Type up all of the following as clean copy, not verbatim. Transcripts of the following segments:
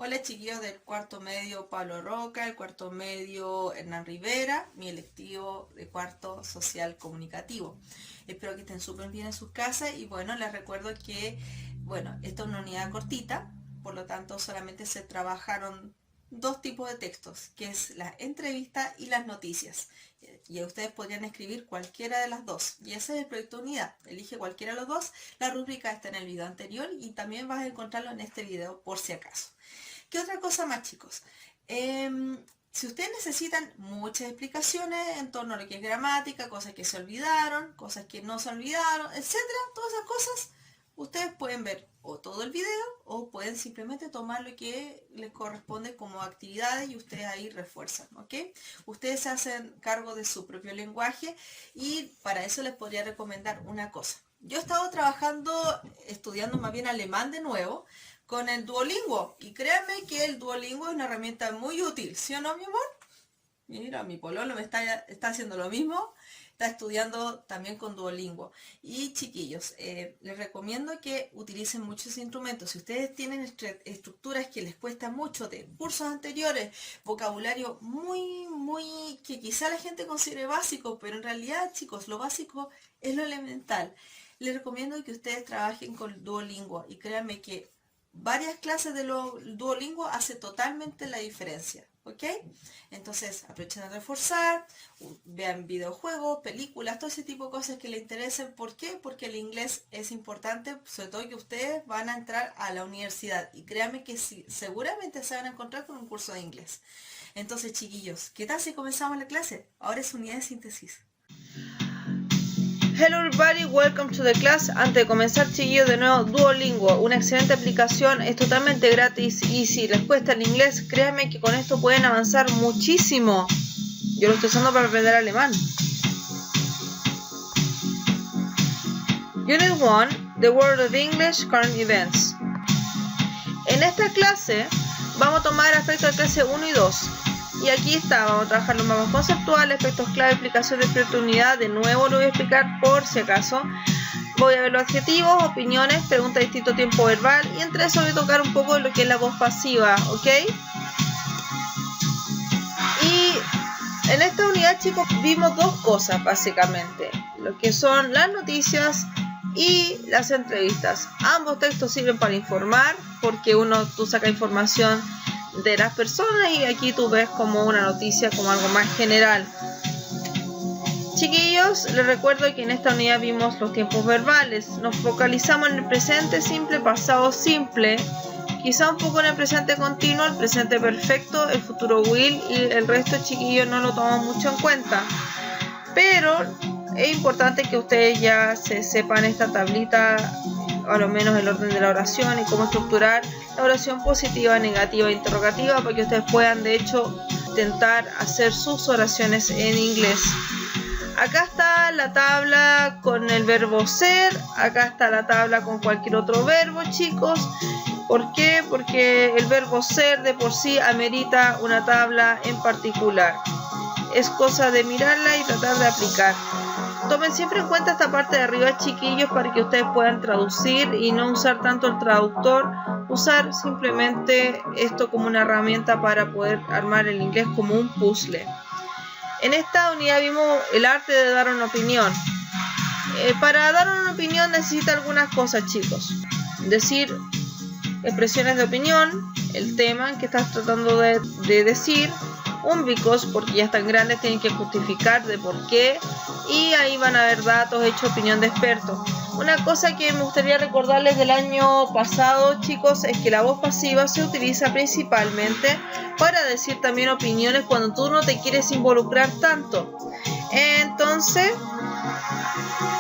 Hola chiquillos del cuarto medio Pablo Roca, el cuarto medio Hernán Rivera, mi electivo de cuarto social comunicativo. Espero que estén súper bien en sus casas y bueno, les recuerdo que, esta es una unidad cortita, por lo tanto solamente se trabajaron dos tipos de textos, que es la entrevista y las noticias. Y ustedes podrían escribir cualquiera de las dos. Y ese es el proyecto de unidad. Elige cualquiera de los dos. La rúbrica está en el video anterior y también vas a encontrarlo en este video por si acaso. ¿Qué otra cosa más, chicos? Si ustedes necesitan muchas explicaciones en torno a lo que es gramática, cosas que se olvidaron, cosas que no se olvidaron, etcétera, todas esas cosas, ustedes pueden ver o todo el video o pueden simplemente tomar lo que les corresponde como actividades y ustedes ahí refuerzan, ¿ok? Ustedes se hacen cargo de su propio lenguaje y para eso les podría recomendar una cosa. Yo he estado estudiando más bien alemán de nuevo, con el Duolingo. Y créanme que el Duolingo es una herramienta muy útil, ¿sí o no, mi amor? Mira, mi pololo está haciendo lo mismo. Está estudiando también con Duolingo. Y chiquillos, les recomiendo que utilicen muchos instrumentos. Si ustedes tienen estructuras que les cuesta mucho de cursos anteriores, vocabulario que quizá la gente considere básico, pero en realidad, chicos, lo básico es lo elemental. Les recomiendo que ustedes trabajen con Duolingo y créanme que varias clases de Duolingo hace totalmente la diferencia, ¿ok? Entonces aprovechen a reforzar, vean videojuegos, películas, todo ese tipo de cosas que les interesen. ¿Por qué? Porque el inglés es importante, sobre todo que ustedes van a entrar a la universidad y créanme que sí, seguramente se van a encontrar con un curso de inglés. Entonces, chiquillos, ¿qué tal si comenzamos la clase? Ahora es unidad de síntesis. Hello everybody, welcome to the class. Antes de comenzar, chiquillos, de nuevo, Duolingo, una excelente aplicación, es totalmente gratis y si les cuesta el inglés, créanme que con esto pueden avanzar muchísimo. Yo lo estoy usando para aprender alemán. Unit 1, The World of English, Current Events. En esta clase vamos a tomar aspectos de clase 1 y 2. Y aquí está, vamos a trabajar los mapas conceptuales, aspectos clave, explicación de cierta unidad. De nuevo lo voy a explicar por si acaso. Voy a ver los adjetivos, opiniones, preguntas de distinto tiempo verbal. Y entre eso voy a tocar un poco de lo que es la voz pasiva, ¿ok? Y en esta unidad, chicos, vimos dos cosas básicamente. Lo que son las noticias y las entrevistas. Ambos textos sirven para informar, porque tú sacas información de las personas y aquí tú ves como una noticia, como algo más general. Chiquillos, les recuerdo que en esta unidad vimos los tiempos verbales. Nos focalizamos en el presente simple, pasado simple, quizá un poco en el presente continuo, el presente perfecto, el futuro will y el resto, chiquillos, no lo tomamos mucho en cuenta. Pero es importante que ustedes ya se sepan esta tablita, o al menos el orden de la oración y cómo estructurar la oración positiva, negativa e interrogativa para que ustedes puedan de hecho intentar hacer sus oraciones en inglés. Acá está la tabla con el verbo ser, acá está la tabla con cualquier otro verbo, chicos. ¿Por qué? Porque el verbo ser de por sí amerita una tabla en particular. Es cosa de mirarla y tratar de aplicar. Tomen siempre en cuenta esta parte de arriba, chiquillos, para que ustedes puedan traducir y no usar tanto el traductor, usar simplemente esto como una herramienta para poder armar el inglés como un puzzle. En esta unidad vimos el arte de dar una opinión. Para dar una opinión necesita algunas cosas, chicos. Decir expresiones de opinión, el tema que estás tratando de decir, un because, porque ya están grandes, tienen que justificar de por qué, y ahí van a haber datos, hecho opinión de expertos. Una cosa que me gustaría recordarles del año pasado, chicos, es que la voz pasiva se utiliza principalmente para decir también opiniones cuando tú no te quieres involucrar tanto. Entonces,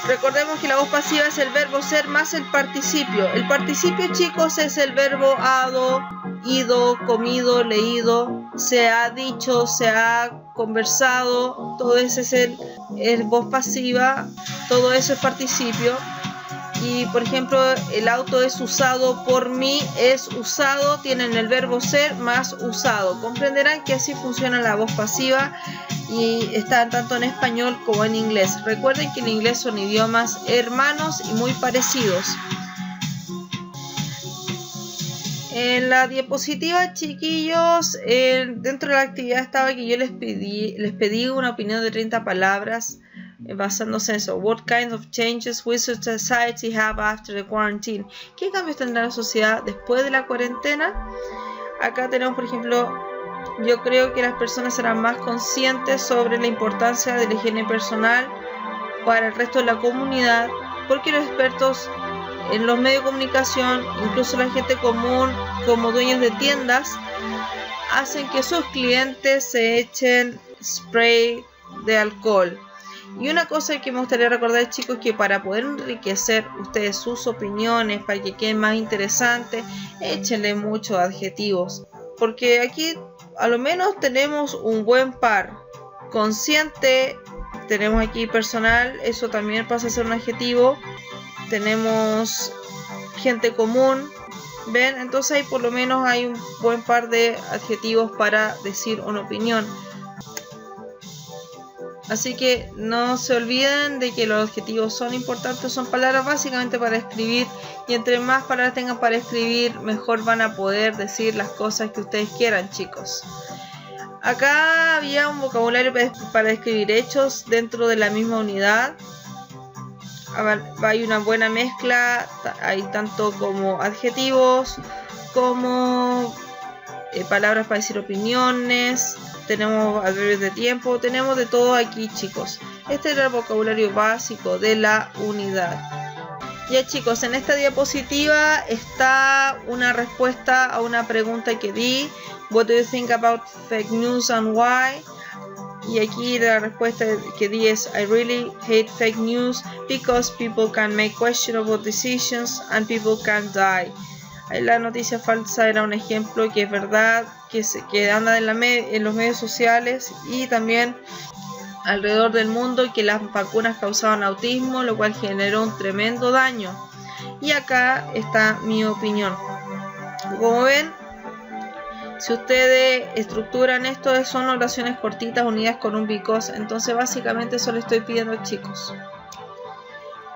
recordemos que la voz pasiva es el verbo ser más el participio. El participio, chicos, es el verbo hado, ido, comido, leído, se ha dicho, se ha conversado, todo eso es el voz pasiva, todo eso es participio. Y por ejemplo, el auto es usado por mí, es usado, tienen el verbo ser más usado. Comprenderán que así funciona la voz pasiva y está tanto en español como en inglés. Recuerden que en inglés son idiomas hermanos y muy parecidos. En la diapositiva, chiquillos, dentro de la actividad estaba que yo les pedí una opinión de 30 palabras basándose en eso. What kinds of changes will society have after the quarantine? ¿Qué cambios tendrá la sociedad después de la cuarentena? Acá tenemos, por ejemplo, yo creo que las personas serán más conscientes sobre la importancia de la higiene personal para el resto de la comunidad, porque los expertos en los medios de comunicación, incluso la gente común, como dueños de tiendas, hacen que sus clientes se echen spray de alcohol. Y una cosa que me gustaría recordar, chicos, que para poder enriquecer ustedes sus opiniones, para que queden más interesantes, échenle muchos adjetivos, porque aquí a lo menos tenemos un buen par. Consciente, tenemos aquí personal, eso también pasa a ser un adjetivo. Tenemos gente común, ¿ven? Entonces ahí por lo menos hay un buen par de adjetivos para decir una opinión. Así que no se olviden de que los adjetivos son importantes, son palabras básicamente para escribir, y entre más palabras tengan para escribir, mejor van a poder decir las cosas que ustedes quieran, chicos. Acá había un vocabulario para describir hechos dentro de la misma unidad. Hay una buena mezcla, hay tanto como adjetivos como palabras para decir opiniones, tenemos adverbios de tiempo, tenemos de todo aquí, chicos. Este era el vocabulario básico de la unidad. Ya, chicos, en esta diapositiva está una respuesta a una pregunta que di. What do you think about fake news and why? Y aquí la respuesta que di es I really hate fake news because people can make questionable decisions and people can die. La noticia falsa era un ejemplo que es verdad, que anda en los medios sociales y también alrededor del mundo, que las vacunas causaban autismo, lo cual generó un tremendo daño. Y acá está mi opinión. Como ven, si ustedes estructuran esto, son oraciones cortitas unidas con un because. Entonces básicamente eso le estoy pidiendo, chicos.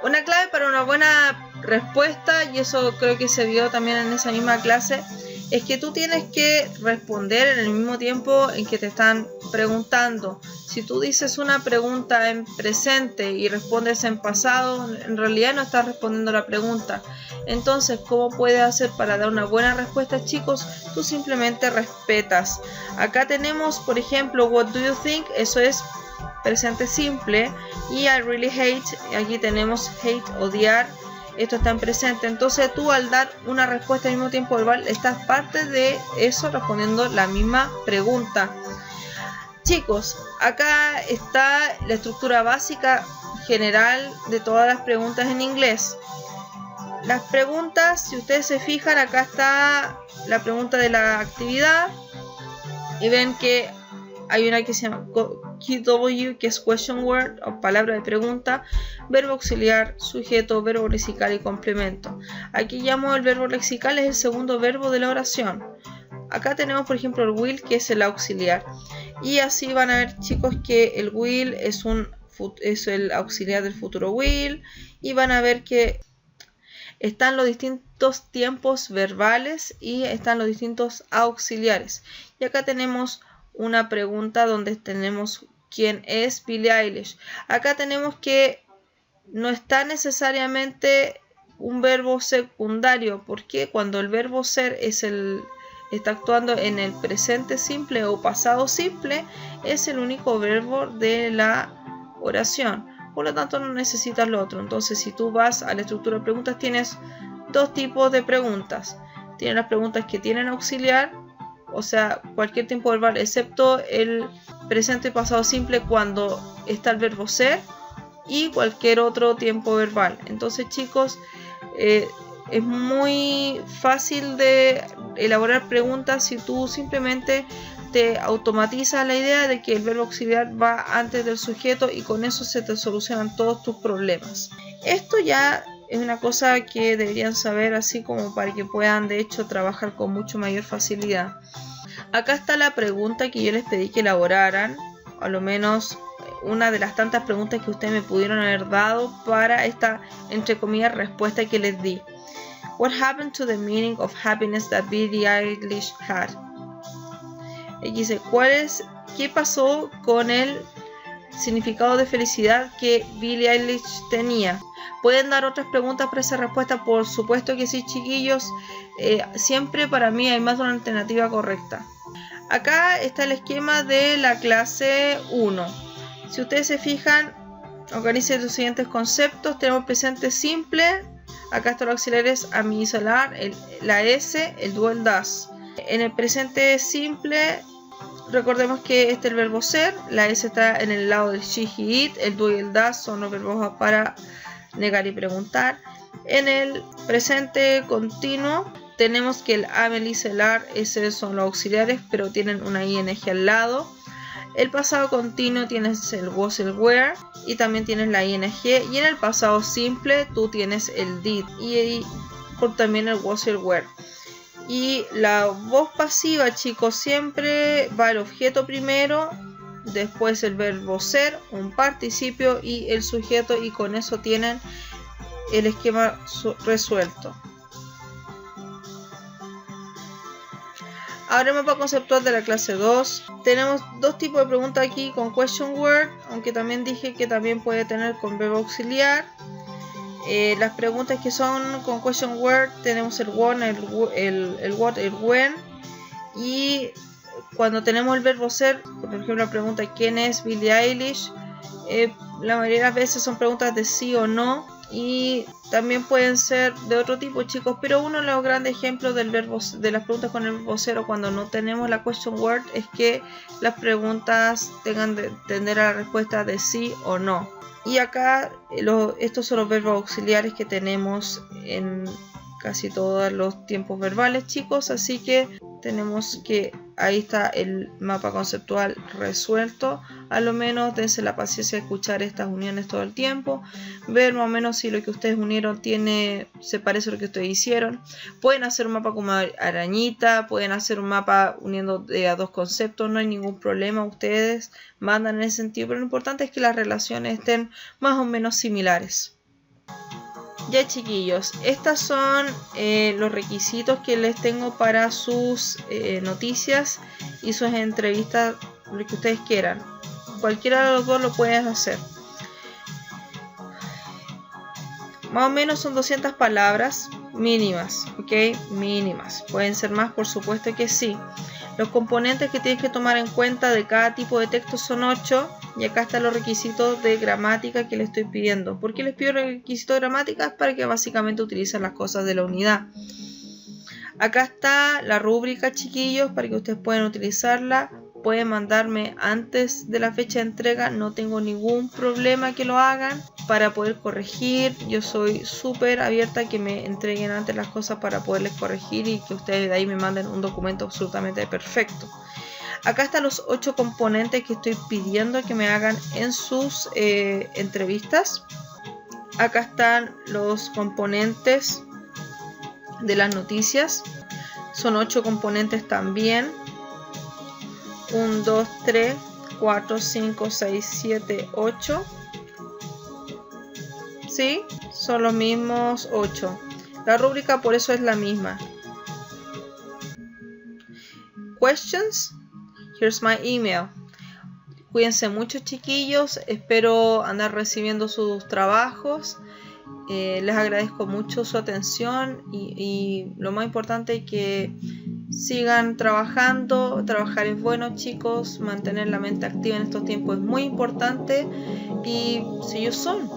Una clave para una buena respuesta, y eso creo que se vio también en esa misma clase, es que tú tienes que responder en el mismo tiempo en que te están preguntando. Si tú dices una pregunta en presente y respondes en pasado, en realidad no estás respondiendo la pregunta. Entonces, ¿cómo puedes hacer para dar una buena respuesta, chicos? Tú simplemente respetas. Acá tenemos, por ejemplo, what do you think? Eso es presente simple. Y I really hate, aquí tenemos hate, odiar. Esto está en presente. Entonces tú, al dar una respuesta al mismo tiempo verbal, estás parte de eso respondiendo la misma pregunta. Chicos, acá está la estructura básica general de todas las preguntas en inglés. Las preguntas, si ustedes se fijan, acá está la pregunta de la actividad y ven que hay una que se llama QW, que es question word o palabra de pregunta, verbo auxiliar, sujeto, verbo lexical y complemento. Aquí llamo el verbo lexical, es el segundo verbo de la oración. Acá tenemos, por ejemplo, el will, que es el auxiliar. Y así van a ver, chicos, que el will es el auxiliar del futuro will. Y van a ver que están los distintos tiempos verbales y están los distintos auxiliares. Y acá tenemos una pregunta donde tenemos quién es Billie Eilish. Acá tenemos que no está necesariamente un verbo secundario, porque cuando el verbo ser está actuando en el presente simple o pasado simple, es el único verbo de la oración. Por lo tanto, no necesitas lo otro. Entonces, si tú vas a la estructura de preguntas, tienes dos tipos de preguntas. Tienes las preguntas que tienen auxiliar, o sea, cualquier tiempo verbal excepto el presente y pasado simple cuando está el verbo ser, y cualquier otro tiempo verbal. Entonces, chicos, es muy fácil de elaborar preguntas si tú simplemente te automatizas la idea de que el verbo auxiliar va antes del sujeto, y con eso se te solucionan todos tus problemas. Esto ya es una cosa que deberían saber, así como para que puedan de hecho trabajar con mucho mayor facilidad. Acá está la pregunta que yo les pedí que elaboraran, a lo menos una de las tantas preguntas que ustedes me pudieron haber dado para esta, entre comillas, respuesta que les di. What happened to the meaning of happiness that Billie Eilish had? Aquí dice, ¿qué pasó con el significado de felicidad que Billie Eilish tenía? ¿Pueden dar otras preguntas para esa respuesta? Por supuesto que sí, chiquillos. Siempre para mí hay más de una alternativa correcta. Acá está el esquema de la clase 1. Si ustedes se fijan, organicen los siguientes conceptos. Tenemos presente simple. Acá están los auxiliares a mi solar, la S, el do, el das. En el presente simple, recordemos que este es el verbo ser. La S está en el lado del she, he, it. El do y el das son los verbos para negar y preguntar. En el presente continuo tenemos que el am, el is, el are, esos son los auxiliares, pero tienen una ing al lado. El pasado continuo tienes el was, el were, y también tienes la ing. Y en el pasado simple tú tienes el did y también el was y el were. Y la voz pasiva, chicos, siempre va el objeto primero, después el verbo ser, un participio y el sujeto, y con eso tienen el esquema resuelto. Ahora el mapa conceptual de la clase 2. Tenemos dos tipos de preguntas aquí con question word, aunque también dije que también puede tener con verbo auxiliar. Las preguntas que son con question word tenemos el when, el what, el when. Y cuando tenemos el verbo ser, por ejemplo la pregunta ¿quién es Billie Eilish? La mayoría de las veces son preguntas de sí o no. Y también pueden ser de otro tipo, chicos, pero uno de los grandes ejemplos de las preguntas con el verbo ser o cuando no tenemos la question word es que las preguntas tengan de tender a la respuesta de sí o no. Y acá estos son los verbos auxiliares que tenemos en casi todos los tiempos verbales, chicos, así que tenemos que ahí está el mapa conceptual resuelto. A lo menos dense la paciencia de escuchar estas uniones todo el tiempo, ver más o menos si lo que ustedes unieron se parece a lo que ustedes hicieron. Pueden hacer un mapa como arañita, pueden hacer un mapa uniendo a dos conceptos, no hay ningún problema, ustedes mandan en ese sentido, pero lo importante es que las relaciones estén más o menos similares. Ya, chiquillos, estos son los requisitos que les tengo para sus noticias y sus entrevistas, lo que ustedes quieran. Cualquiera de los dos lo pueden hacer. Más o menos son 200 palabras mínimas, ¿ok? Mínimas. Pueden ser más, por supuesto que sí. Los componentes que tienes que tomar en cuenta de cada tipo de texto son 8. Y acá están los requisitos de gramática que les estoy pidiendo. ¿Por qué les pido requisitos de gramática? Para que básicamente utilicen las cosas de la unidad. Acá está la rúbrica, chiquillos, para que ustedes puedan utilizarla. Pueden mandarme antes de la fecha de entrega, no tengo ningún problema que lo hagan para poder corregir. Yo soy súper abierta a que me entreguen antes las cosas para poderles corregir y que ustedes de ahí me manden un documento absolutamente perfecto. Acá están los 8 componentes que estoy pidiendo que me hagan en sus entrevistas. Acá están los componentes de las noticias. Son 8 componentes también. 1, 2, 3, 4, 5, 6, 7, 8. ¿Sí? Son los mismos 8. La rúbrica por eso es la misma. Questions? Here's my email. Cuídense mucho, chiquillos. Espero andar recibiendo sus trabajos. Les agradezco mucho su atención y lo más importante es que sigan trabajando. Trabajar es bueno, chicos. Mantener la mente activa en estos tiempos es muy importante. Y see you soon.